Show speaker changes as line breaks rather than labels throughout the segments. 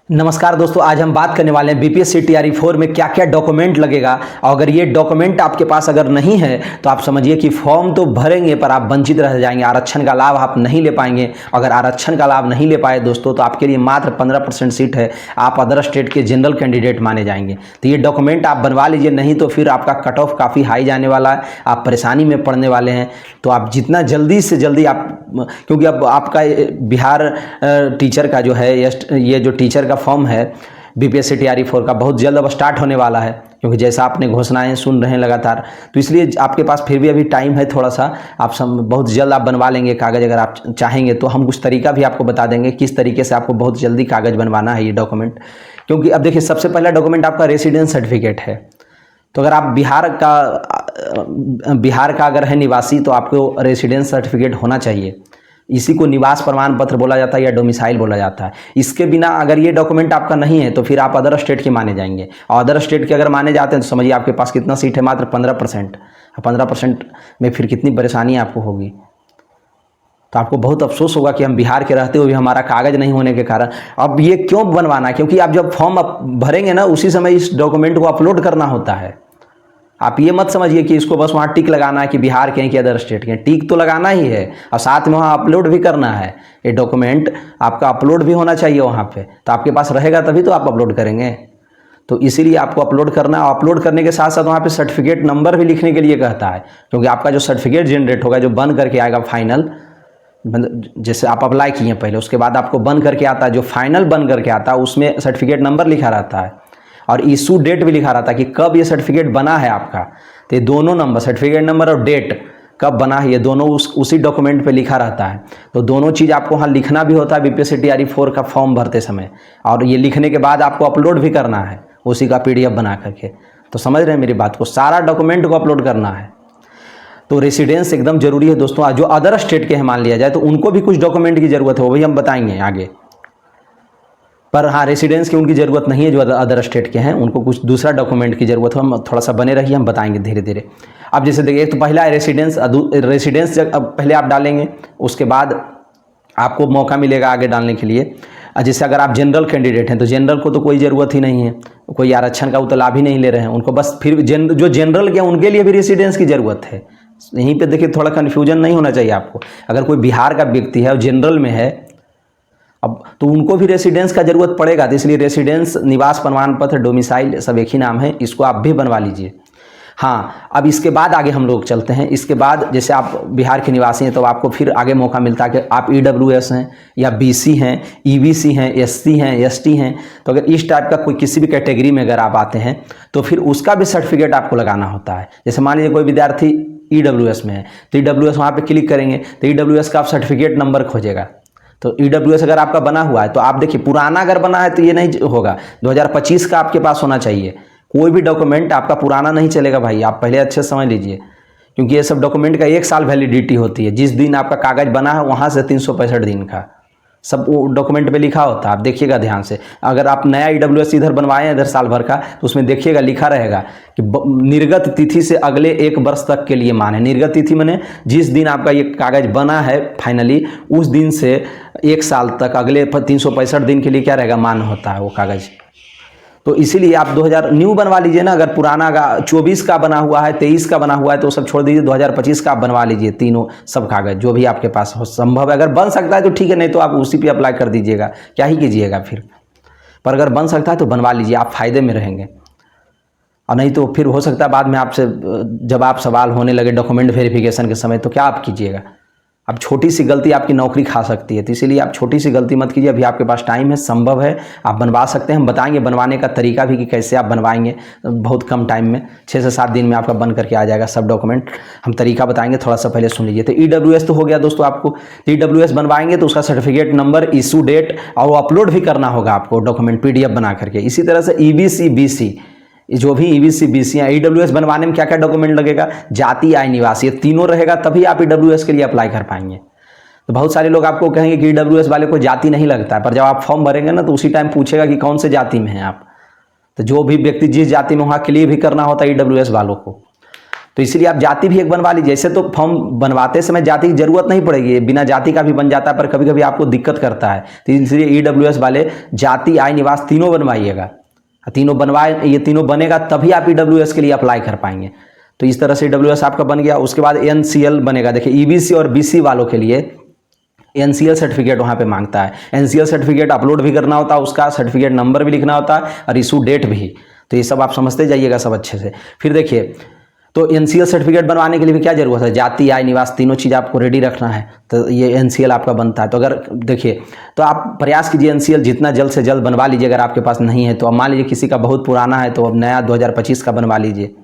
नमस्कार दोस्तों, आज हम बात करने वाले हैं बीपीएससी टीआरई 4 में क्या क्या डॉक्यूमेंट लगेगा। और अगर ये डॉक्यूमेंट आपके पास अगर नहीं है तो आप समझिए कि फॉर्म तो भरेंगे पर आप वंचित रह जाएंगे, आरक्षण का लाभ आप नहीं ले पाएंगे। अगर आरक्षण का लाभ नहीं ले पाए दोस्तों तो आपके लिए मात्र 15% सीट है, आप अदर स्टेट के जनरल कैंडिडेट माने जाएंगे। तो ये डॉक्यूमेंट आप बनवा लीजिए, नहीं तो फिर आपका कट ऑफ काफ़ी हाई जाने वाला है, आप परेशानी में पड़ने वाले हैं। तो आप जितना जल्दी से जल्दी आप, क्योंकि अब आपका बिहार टीचर का जो है ये जो टीचर का फॉर्म है बीपीएससी टीआरई 4 का बहुत जल्द अब स्टार्ट होने वाला है, क्योंकि जैसा आपने घोषणाएं सुन रहे हैं लगातार, तो इसलिए आपके पास फिर भी अभी टाइम है थोड़ा सा। आप बहुत जल्द आप बनवा लेंगे कागज़ अगर आप चाहेंगे तो। हम कुछ तरीका भी आपको बता देंगे किस तरीके से आपको बहुत जल्दी कागज़ बनवाना है ये डॉक्यूमेंट। क्योंकि अब देखिए, सबसे पहला डॉक्यूमेंट आपका रेसिडेंस सर्टिफिकेट है। तो अगर आप बिहार का अगर है निवासी तो आपको रेसिडेंस सर्टिफिकेट होना चाहिए। इसी को निवास प्रमाण पत्र बोला जाता है या डोमिसाइल बोला जाता है। इसके बिना अगर ये डॉक्यूमेंट आपका नहीं है तो फिर आप अदर स्टेट के माने जाएंगे। और अदर स्टेट के अगर माने जाते हैं तो समझिए आपके पास कितना सीट है, मात्र 15%। 15% में फिर कितनी परेशानी आपको होगी। तो आपको बहुत अफसोस होगा कि हम बिहार के रहते हुए हमारा कागज़ नहीं होने के कारण। अब ये क्यों बनवाना है, क्योंकि आप जब फॉर्म भरेंगे ना उसी समय इस डॉक्यूमेंट को अपलोड करना होता है। आप ये मत समझिए कि इसको बस वहाँ टिक लगाना है कि बिहार के हैं कि अदर स्टेट के हैं। टिक तो लगाना ही है और साथ में वहाँ अपलोड भी करना है। ये डॉक्यूमेंट आपका अपलोड भी होना चाहिए वहाँ पे, तो आपके पास रहेगा तभी तो आप अपलोड करेंगे। तो इसीलिए आपको अपलोड करना है। और अपलोड करने के साथ साथ वहाँ पे सर्टिफिकेट नंबर भी लिखने के लिए कहता है, क्योंकि आपका जो सर्टिफिकेट जनरेट होगा, जो बन करके आएगा फाइनल, जैसे आप अप्लाई किए पहले, उसके बाद आपको बन करके आता है, जो फाइनल बन करके आता है उसमें सर्टिफिकेट नंबर लिखा रहता है और इशू डेट भी लिखा रहता है कि कब ये सर्टिफिकेट बना है आपका। तो ये दोनों नंबर, सर्टिफिकेट नंबर और डेट कब बना है, ये दोनों उसी डॉक्यूमेंट पे लिखा रहता है। तो दोनों चीज़ आपको वहाँ लिखना भी होता है बीपीएससी टीआरई 4 का फॉर्म भरते समय, और ये लिखने के बाद आपको अपलोड भी करना है उसी का पीडीएफ बना करके। तो समझ रहे हैं मेरी बात को, सारा डॉक्यूमेंट को अपलोड करना है। तो रेसिडेंस एकदम जरूरी है दोस्तों। जो अदर स्टेट के हैं मान लिया जाए तो उनको भी कुछ डॉक्यूमेंट की ज़रूरत है, वो भी हम बताएंगे आगे। पर हाँ, रेसिडेंस की उनकी ज़रूरत नहीं है। जो अदर स्टेट के हैं उनको कुछ दूसरा डॉक्यूमेंट की ज़रूरत है। हम थोड़ा सा बने रहिए, हम बताएंगे धीरे धीरे। अब जैसे देखिए, एक तो पहला है रेसिडेंस जब पहले आप डालेंगे, उसके बाद आपको मौका मिलेगा आगे डालने के लिए। जैसे अगर आप जनरल कैंडिडेट हैं तो जनरल को तो कोई ज़रूरत ही नहीं है, कोई आरक्षण का वो तो लाभ ही नहीं ले रहे हैं उनको। बस फिर जो जनरल के हैं उनके लिए भी रेसिडेंस की ज़रूरत है। यहीं पे देखिए, थोड़ा कन्फ्यूजन नहीं होना चाहिए आपको। अगर कोई बिहार का व्यक्ति है और जनरल में है अब, तो उनको भी रेसिडेंस का ज़रूरत पड़ेगा। तो इसलिए रेसिडेंस, निवास प्रमाण पत्र, डोमिसाइल सब एक ही नाम है, इसको आप भी बनवा लीजिए। हाँ, अब इसके बाद आगे हम लोग चलते हैं। इसके बाद जैसे आप बिहार के निवासी हैं तो आपको फिर आगे मौका मिलता है कि आप ईडब्ल्यूएस हैं या बीसी हैं, ईबीसी हैं, एससी हैं, एसटी हैं। तो अगर इस टाइप का कोई किसी भी कैटेगरी में अगर आप आते हैं तो फिर उसका भी सर्टिफिकेट आपको लगाना होता है। जैसे मान लीजिए कोई विद्यार्थी ईडब्ल्यूएस में है तो ईडब्ल्यूएस वहाँ पर क्लिक करेंगे तो ईडब्ल्यूएस का आप सर्टिफिकेट नंबर खोजेगा। तो ईडब्ल्यूएस अगर आपका बना हुआ है तो आप देखिए, पुराना अगर बना है तो ये नहीं होगा, 2025 का आपके पास होना चाहिए। कोई भी डॉक्यूमेंट आपका पुराना नहीं चलेगा भाई, आप पहले अच्छे से समझ लीजिए। क्योंकि ये सब डॉक्यूमेंट का 1 साल वैलिडिटी होती है। जिस दिन आपका कागज़ बना है वहाँ से 365 दिन का सब वो डॉक्यूमेंट पे लिखा होता है। आप देखिएगा ध्यान से, अगर आप नया ईडब्ल्यूएस इधर बनवाए हैं इधर साल भर का, तो उसमें देखिएगा लिखा रहेगा कि निर्गत तिथि से अगले 1 वर्ष तक के लिए माने। निर्गत तिथि माने जिस दिन आपका ये कागज़ बना है फाइनली, उस दिन से 1 साल तक अगले 365 दिन के लिए क्या रहेगा, मान होता है वो कागज़। तो इसीलिए आप 2000 न्यू बनवा लीजिए ना। अगर पुराना का 24 का बना हुआ है, 23 का बना हुआ है तो सब छोड़ दीजिए, 2025 का आप बनवा लीजिए। तीनों सब कागज़ जो भी आपके पास हो, संभव है। अगर बन सकता है तो ठीक है, नहीं तो आप उसी पे अप्लाई कर दीजिएगा, क्या ही कीजिएगा फिर। पर अगर बन सकता है तो बनवा लीजिए, आप फ़ायदे में रहेंगे। और नहीं तो फिर हो सकता है बाद में आपसे जब आप सवाल होने लगे डॉक्यूमेंट वेरिफिकेशन के समय, तो क्या आप कीजिएगा। अब छोटी सी गलती आपकी नौकरी खा सकती है, तो इसीलिए आप छोटी सी गलती मत कीजिए। अभी आपके पास टाइम है, संभव है, आप बनवा सकते हैं। हम बताएंगे बनवाने का तरीका भी कि कैसे आप बनवाएंगे। बहुत कम टाइम में 6 से 7 दिन में आपका बन करके आ जाएगा सब डॉक्यूमेंट। हम तरीका बताएंगे, थोड़ा सा पहले सुन लीजिए। तो ईडब्ल्यूएस तो हो गया दोस्तों। आपको ईडब्ल्यूएस बनवाएंगे तो उसका सर्टिफिकेट नंबर, इशू डेट और वो अपलोड भी करना होगा आपको डॉक्यूमेंट पीडीएफ बना करके। इसी तरह से ईबीसी, बीसी, जो भी ईबीसी, बीसी या ईडब्ल्यूएस बनवाने में क्या क्या डॉक्यूमेंट लगेगा, जाति, आय, निवास, ये तीनों रहेगा तभी आप ईडब्ल्यूएस के लिए अप्लाई कर पाएंगे। तो बहुत सारे लोग आपको कहेंगे कि ईडब्ल्यूएस वाले को जाति नहीं लगता है, पर जब आप फॉर्म भरेंगे ना तो उसी टाइम पूछेगा कि कौन से जाति में हैं आप। तो जो भी व्यक्ति जिस जाति में, वहाँ के लिए भी करना होता है ईडब्ल्यूएस वालों को। तो इसलिए आप जाति भी एक बनवा लीजिए। ऐसे तो फॉर्म बनवाते समय जाति की जरूरत नहीं पड़ेगी, बिना जाति का भी बन जाता है, पर कभी कभी आपको दिक्कत करता है, तो इसलिए EWS वाले जाति, आय, निवास तीनों बनवाइएगा। तीनों बनवाए, ये तीनों बनेगा तभी आप EWS के लिए अप्लाई कर पाएंगे। तो इस तरह से EWS आपका बन गया। उसके बाद NCL बनेगा। देखिए EBC और BC वालों के लिए NCL सर्टिफिकेट वहाँ पे मांगता है। NCL सर्टिफिकेट अपलोड भी करना होता है, उसका सर्टिफिकेट नंबर भी लिखना होता है और इशू डेट भी। तो ये सब आप समझते जाइएगा सब अच्छे से। फिर देखिए, तो NCL सर्टिफिकेट बनवाने के लिए भी क्या जरूरत है, जाति, आय, निवास तीनों चीज़ आपको रेडी रखना है, तो ये NCL आपका बनता है। तो अगर देखिए, तो आप प्रयास कीजिए NCL जितना जल्द से जल्द बनवा लीजिए। अगर आपके पास नहीं है तो अब मान लीजिए किसी का बहुत पुराना है तो अब नया 2025 का बनवा लीजिए।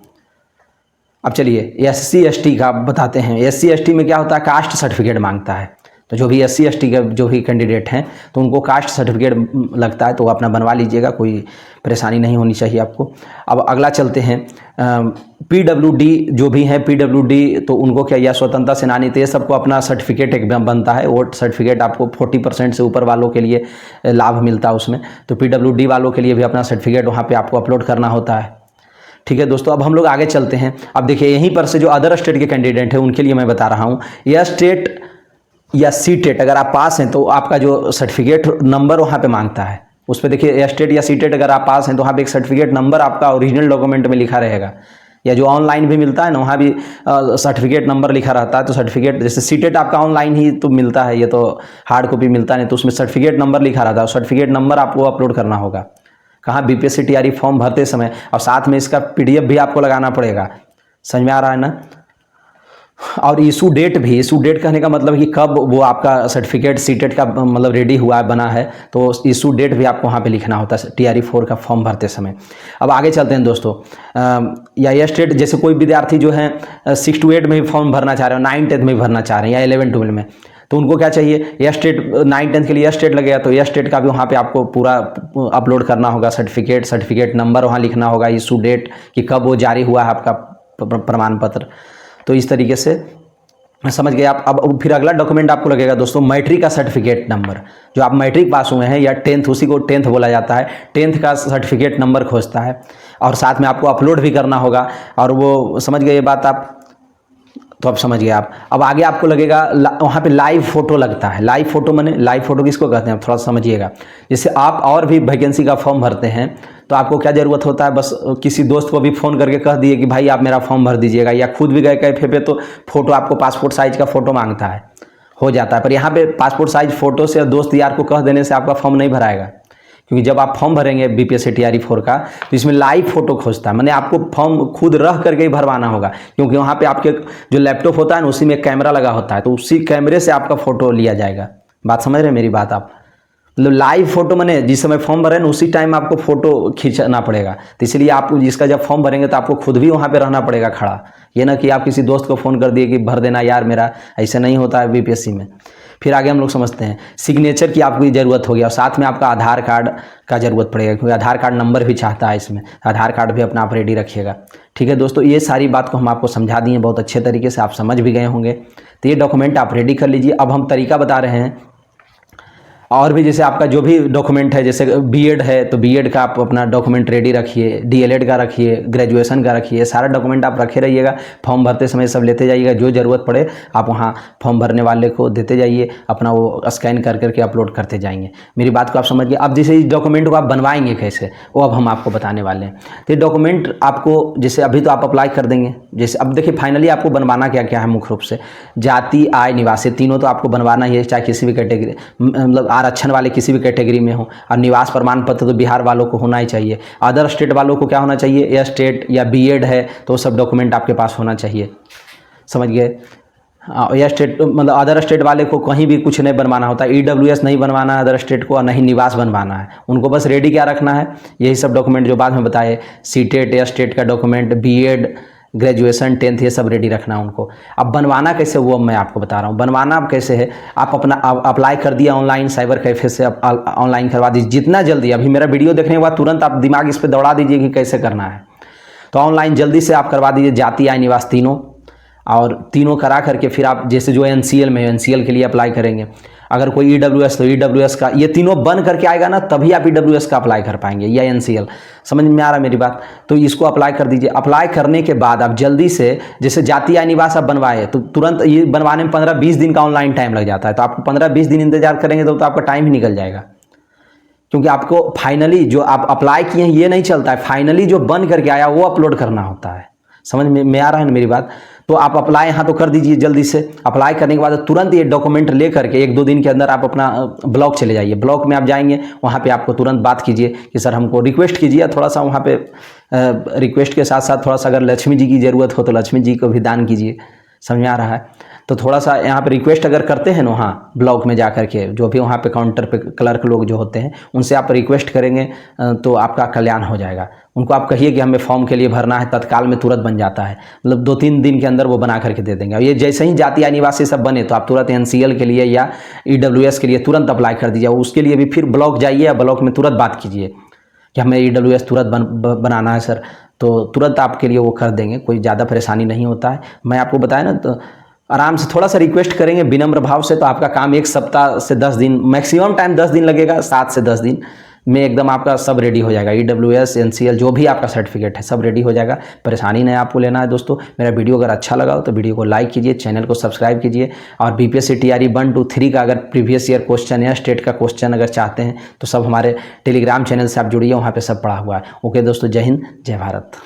अब चलिए SC ST का बताते हैं। SC ST में क्या होता है, कास्ट सर्टिफिकेट मांगता है। तो जो भी SC ST के जो भी कैंडिडेट हैं तो उनको कास्ट सर्टिफिकेट लगता है, तो अपना बनवा लीजिएगा, कोई परेशानी नहीं होनी चाहिए आपको। अब अगला चलते हैं PWD जो भी हैं, PWD तो उनको क्या, या स्वतंत्रता सेनानी, तो ये सबको अपना सर्टिफिकेट एक बनता है। वो सर्टिफिकेट आपको 40% से ऊपर वालों के लिए लाभ मिलता है उसमें। तो PWD वालों के लिए भी अपना सर्टिफिकेट वहाँ पर आपको अपलोड करना होता है। ठीक है दोस्तों, अब हम लोग आगे चलते हैं। अब देखिए यहीं पर से जो अदर स्टेट के कैंडिडेट हैं उनके लिए मैं बता रहा हूँ, यह स्टेट या CTET अगर आप पास हैं तो आपका जो सर्टिफिकेट नंबर वहाँ पे मांगता है, उस पर देखिए स्टेट या CTET अगर आप पास हैं तो वहाँ पे एक सर्टिफिकेट नंबर आपका ओरिजिनल डॉक्यूमेंट में लिखा रहेगा, या जो ऑनलाइन भी मिलता है ना वहाँ भी सर्टिफिकेट नंबर लिखा रहता है। तो सर्टिफिकेट जैसे CTET आपका ऑनलाइन ही तो मिलता है, ये तो हार्ड कॉपी मिलता नहीं, तो उसमें सर्टिफिकेट नंबर लिखा रहता है। सर्टिफिकेट नंबर आपको अपलोड करना होगा कहाँ, BPSC TRE फॉर्म भरते समय, और साथ में इसका PDF भी आपको लगाना पड़ेगा। समझ में आ रहा है ना। और इशू डेट भी, इशू डेट कहने का मतलब कि कब वो आपका सर्टिफिकेट CTET का मतलब रेडी हुआ है, बना है, तो इशू डेट भी आपको वहाँ पे लिखना होता है TRE 4 का फॉर्म भरते समय। अब आगे चलते हैं दोस्तों। या ये स्टेट जैसे कोई विद्यार्थी जो है 6 to 8 में भी फॉर्म भरना चाह रहे हो, 9, 10 में भी भरना चाह रहे हैं, या 11, 12 में, तो उनको क्या चाहिए, यह स्टेट 9, 10 के लिए यह स्टेट लगेगा, तो यह स्टेट का भी वहाँ पे आपको पूरा अपलोड करना होगा। सर्टिफिकेट नंबर वहाँ लिखना होगा, इशू डेट कि कब वो जारी हुआ है आपका प्रमाण पत्र। तो इस तरीके से समझ गए आप। अब फिर अगला डॉक्यूमेंट आपको लगेगा दोस्तों मैट्रिक का सर्टिफिकेट नंबर। जो आप मैट्रिक पास हुए हैं या 10th, उसी को 10th बोला जाता है, 10th का सर्टिफिकेट नंबर खोजता है, और साथ में आपको अपलोड भी करना होगा। और वो समझ गए ये बात आप, तो अब समझ गए आप। अब आगे आपको लगेगा वहाँ पे लाइव फोटो लगता है। लाइव फोटो माने, लाइव फोटो किसको कहते हैं, थोड़ा समझिएगा। जैसे आप और भी वैकेंसी का फॉर्म भरते हैं तो आपको क्या ज़रूरत होता है, बस किसी दोस्त को भी फ़ोन करके कह दिए कि भाई आप मेरा फॉर्म भर दीजिएगा, या खुद भी गए कैफे पे तो फोटो आपको पासपोर्ट साइज का फ़ोटो मांगता है, हो जाता है। पर यहाँ पे पासपोर्ट साइज फ़ोटो से दोस्त यार को कह देने से आपका फॉर्म नहीं भराएगा, क्योंकि जब आप फॉर्म भरेंगे BPSC TRE 4 का तो इसमें लाइव फोटो खोजता है। मैंने आपको फॉर्म खुद रह करके ही भरवाना होगा, क्योंकि वहाँ पे आपके जो लैपटॉप होता है ना उसी में एक कैमरा लगा होता है, तो उसी कैमरे से आपका फ़ोटो लिया जाएगा। बात समझ रहे हैं मेरी बात आप, मतलब लाइव फोटो मैंने जिस समय फॉर्म भरे ना उसी टाइम आपको फोटो खींचना पड़ेगा। तो इसलिए आप जिसका जब फॉर्म भरेंगे तो आपको खुद भी वहाँ पे रहना पड़ेगा खड़ा, ये ना कि आप किसी दोस्त को फ़ोन कर दिए कि भर देना यार मेरा, ऐसा नहीं होता है BPSC में। फिर आगे हम लोग समझते हैं सिग्नेचर की आपकी ज़रूरत होगी, और साथ में आपका आधार कार्ड का ज़रूरत पड़ेगा, क्योंकि आधार कार्ड नंबर भी चाहता है इसमें। आधार कार्ड भी अपना आप रेडी रखिएगा। ठीक है दोस्तों, ये सारी बात को हम आपको समझा दिए बहुत अच्छे तरीके से, आप समझ भी गए होंगे। तो ये डॉक्यूमेंट आप रेडी कर लीजिए। अब हम तरीका बता रहे हैं, और भी जैसे आपका जो भी डॉक्यूमेंट है, जैसे B.Ed है तो B.Ed का आप अपना डॉक्यूमेंट रेडी रखिए, DLED का रखिए, ग्रेजुएशन का रखिए, सारा डॉक्यूमेंट आप रखे रहिएगा। फॉर्म भरते समय सब लेते जाइएगा, जो ज़रूरत पड़े आप वहाँ फॉर्म भरने वाले को देते जाइए, अपना वो स्कैन कर करके अपलोड करते जाएंगे। मेरी बात को आप समझ गए। अब जैसे इस डॉक्यूमेंट को आप बनवाएंगे कैसे, वो अब हम आपको बताने वाले हैं। तो ये डॉक्यूमेंट आपको, जैसे अभी तो आप अप्लाई कर देंगे, जैसे अब देखिए फाइनली आपको बनवाना क्या क्या है। मुख्य रूप से जाति, आय, निवास, तीनों तो आपको बनवाना ही है, चाहे किसी भी कैटेगरी मतलब आरक्षण वाले किसी भी कैटेगरी में हो। और निवास प्रमाण पत्र तो बिहार वालों को होना ही चाहिए। अदर स्टेट वालों को क्या होना चाहिए, या स्टेट या B.Ed है तो सब डॉक्यूमेंट आपके पास होना चाहिए। समझ गए। या स्टेट मतलब अदर स्टेट वाले को कहीं भी कुछ नहीं बनवाना होता, EWS नहीं बनवाना है अदर स्टेट को, और नहीं निवास बनवाना है उनको। बस रेडी क्या रखना है, यही सब डॉक्यूमेंट जो बाद में बताए, CTET या स्टेट का डॉक्यूमेंट, B.Ed, ग्रेजुएशन, 10th, ये सब रेडी रखना है उनको। अब बनवाना कैसे वो मैं आपको बता रहा हूँ। बनवाना अब कैसे है, आप अपना अप्लाई कर दिया ऑनलाइन, साइबर कैफे से ऑनलाइन करवा दीजिए जितना जल्दी। अभी मेरा वीडियो देखने के बाद तुरंत आप दिमाग इस पर दौड़ा दीजिए कि कैसे करना है। तो ऑनलाइन जल्दी से आप करवा दीजिए, जाति, आय, निवास तीनों, और तीनों करा करके फिर आप जैसे जो NCL में NCL के लिए अप्लाई करेंगे। अगर कोई EWS तो EWS का, ये तीनों बन करके आएगा ना तभी आप EWS का अप्लाई कर पाएंगे, या NCL। समझ में आ रहा है मेरी बात? तो इसको अप्लाई कर दीजिए। अप्लाई करने के बाद आप जल्दी से, जैसे जाति आय निवास आप बनवाए तो तुरंत ये बनवाने में 15-20 दिन का ऑनलाइन टाइम लग जाता है, तो आपको 15-20 दिन इंतजार करेंगे तो आपका टाइम ही निकल जाएगा। क्योंकि आपको फाइनली जो आप अप्लाई किए हैं ये नहीं चलता है, फाइनली जो बन करके आया वो अपलोड करना होता है। समझ में आ रहा है ना मेरी बात? तो आप अप्लाई यहाँ तो कर दीजिए जल्दी से। अप्लाई करने के बाद तुरंत ये डॉक्यूमेंट ले करके 1-2 दिन के अंदर आप अपना ब्लॉक चले जाइए। ब्लॉक में आप जाएंगे, वहाँ पे आपको तुरंत बात कीजिए कि सर हमको रिक्वेस्ट कीजिए, थोड़ा सा वहाँ पे रिक्वेस्ट के साथ साथ थोड़ा सा अगर लक्ष्मी जी की ज़रूरत हो तो लक्ष्मी जी को भी दान कीजिए। समझ में आ रहा है? तो थोड़ा सा यहाँ पे रिक्वेस्ट अगर करते हैं ना, वहाँ ब्लॉक में जा कर के जो भी वहाँ पे काउंटर पे क्लर्क लोग जो होते हैं उनसे आप रिक्वेस्ट करेंगे तो आपका कल्याण हो जाएगा। उनको आप कहिए कि हमें फॉर्म के लिए भरना है, तत्काल में तुरंत बन जाता है, मतलब 2-3 दिन के अंदर वो बना करके दे देंगे। और ये जैसे ही जाति आय निवासी सब बने तो आप तुरंत NCL के लिए या EWS के लिए तुरंत अप्लाई कर दीजिए। उसके लिए भी फिर ब्लॉक जाइए या ब्लॉक में तुरंत बात कीजिए कि हमें EWS तुरंत बनाना है सर, तो तुरंत आपके लिए वो कर देंगे। कोई ज़्यादा परेशानी नहीं होता है। मैं आपको बताया ना, तो आराम से थोड़ा सा रिक्वेस्ट करेंगे विनम्र भाव से तो आपका काम 1 सप्ताह से 10 दिन, मैक्सिमम टाइम 10 दिन लगेगा, 7 से 10 दिन में एकदम आपका सब रेडी हो जाएगा। EWS NCL जो भी आपका सर्टिफिकेट है सब रेडी हो जाएगा। परेशानी नहीं आपको लेना है। दोस्तों मेरा वीडियो अगर अच्छा लगा हो तो वीडियो को लाइक कीजिए, चैनल को सब्सक्राइब कीजिए। और BPSC TRE 1, 2, 3 का अगर प्रीवियस ईयर क्वेश्चन या स्टेट का क्वेश्चन अगर चाहते हैं तो सब हमारे टेलीग्राम चैनल से आप जुड़िए, वहाँ पर सब पढ़ा हुआ है। ओके दोस्तों, जय हिंद, जय भारत।